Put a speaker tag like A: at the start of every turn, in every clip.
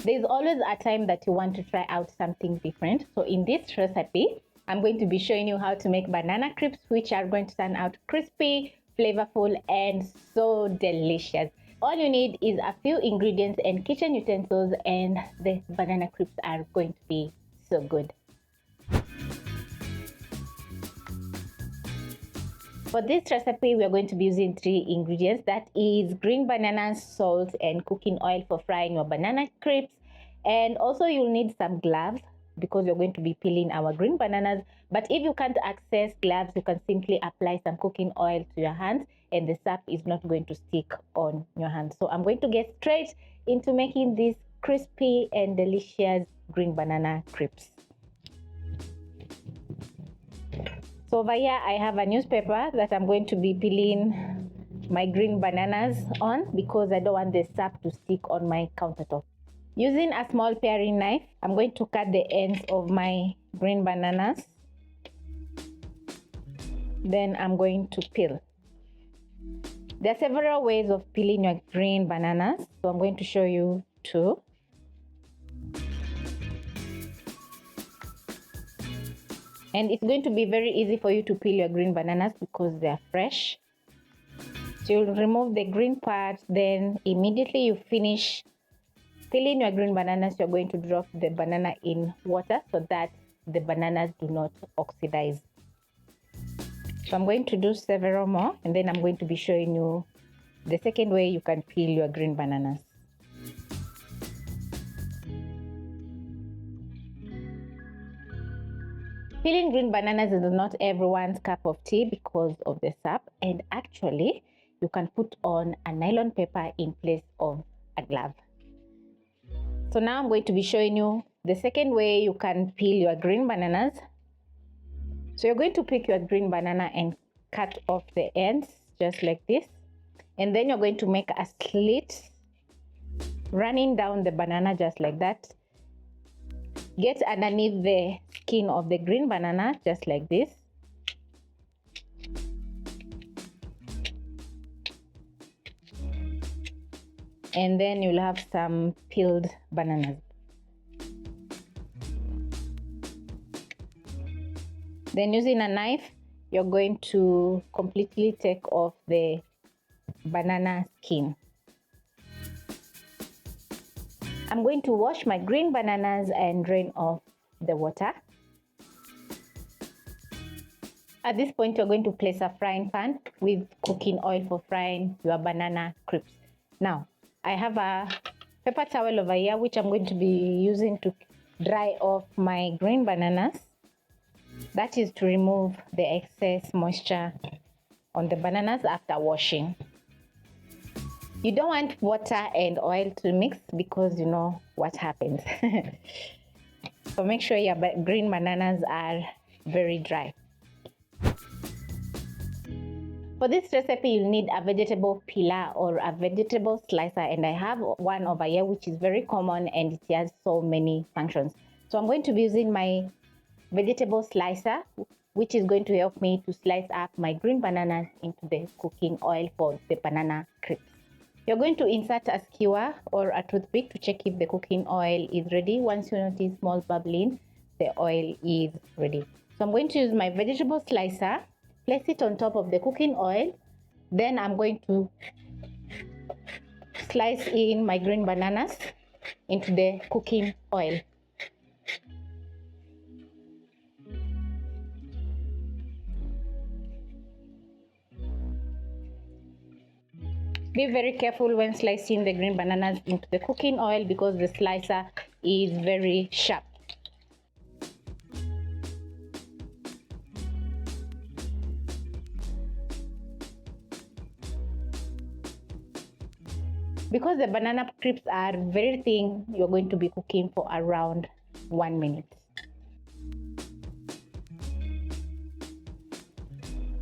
A: There's always a time that you want to try out something different. So in this recipe, I'm going to be showing you how to make banana crisps, which are going to turn out crispy, flavorful, and so delicious. All you need is a few ingredients and kitchen utensils, and the banana crisps are going to be so good. For this recipe, we are going to be using 3 ingredients. That is green bananas, salt, and cooking oil for frying your banana crisps. And also you'll need some gloves because you're going to be peeling our green bananas. But if you can't access gloves, you can simply apply some cooking oil to your hands and the sap is not going to stick on your hands. So I'm going to get straight into making these crispy and delicious green banana crisps. So over here I have a newspaper that I'm going to be peeling my green bananas on because I don't want the sap to stick on my countertop. Using a small paring knife, I'm going to cut the ends of my green bananas. Then I'm going to peel. There are several ways of peeling your green bananas, so I'm going to show you 2. And it's going to be very easy for you to peel your green bananas because they are fresh. So you'll remove the green part, then immediately you finish peeling your green bananas, you're going to drop the banana in water so that the bananas do not oxidize. So I'm going to do several more and then I'm going to be showing you the second way you can peel your green bananas. Peeling green bananas is not everyone's cup of tea because of the sap, and actually you can put on a nylon paper in place of a glove. So now I'm going to be showing you the second way you can peel your green bananas. So you're going to pick your green banana and cut off the ends just like this, and then you're going to make a slit running down the banana just like that. Get underneath the skin of the green banana just like this. And then you'll have some peeled bananas. Then using a knife, you're going to completely take off the banana skin. I'm going to wash my green bananas and drain off the water. At this point, you're going to place a frying pan with cooking oil for frying your banana crisps. Now, I have a paper towel over here which I'm going to be using to dry off my green bananas. That is to remove the excess moisture on the bananas after washing. You don't want water and oil to mix because you know what happens. So make sure your green bananas are very dry. For this recipe, you'll need a vegetable peeler or a vegetable slicer, and I have one over here which is very common and it has so many functions. So I'm going to be using my vegetable slicer, which is going to help me to slice up my green bananas into the cooking oil for the banana crisps. You're going to insert a skewer or a toothpick to check if the cooking oil is ready. Once you notice small bubbling, the oil is ready. So I'm going to use my vegetable slicer, place it on top of the cooking oil. Then I'm going to slice in my green bananas into the cooking oil. Be very careful when slicing the green bananas into the cooking oil because the slicer is very sharp. Because the banana crisps are very thin, you're going to be cooking for around 1 minute.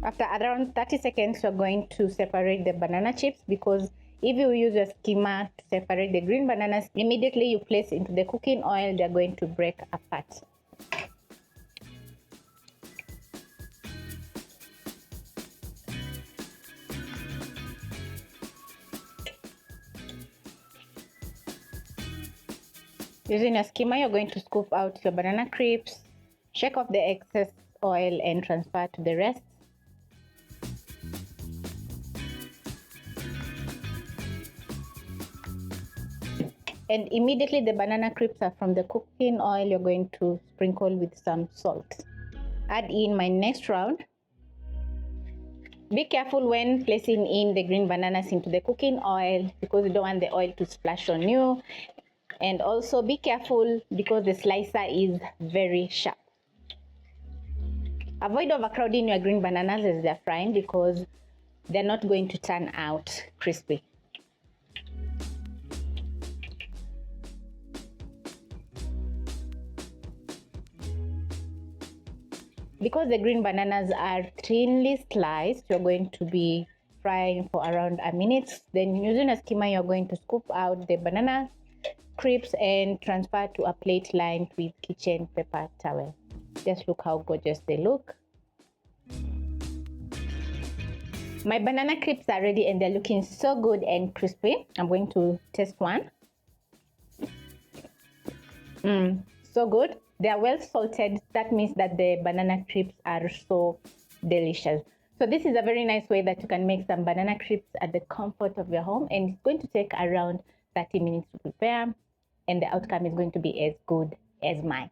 A: After around 30 seconds, you're going to separate the banana chips because if you use a skimmer to separate the green bananas, immediately you place into the cooking oil, they're going to break apart. Using a skimmer, you're going to scoop out your banana crisps, shake off the excess oil and transfer to the rest. And immediately the banana crisps are from the cooking oil, you're going to sprinkle with some salt. Add in my next round. Be careful when placing in the green bananas into the cooking oil because you don't want the oil to splash on you. And also be careful because the slicer is very sharp. Avoid overcrowding your green bananas as they're frying because they're not going to turn out crispy. Because the green bananas are thinly sliced, you're going to be frying for around a minute. Then using a skimmer, you're going to scoop out the banana crisps and transfer to a plate lined with kitchen paper towel. Just look how gorgeous they look. My banana crisps are ready and they're looking so good and crispy. I'm going to test one. So good. They are well salted. That means that the banana crisps are so delicious. So this is a very nice way that you can make some banana crisps at the comfort of your home, and it's going to take around 30 minutes to prepare, and the outcome is going to be as good as mine.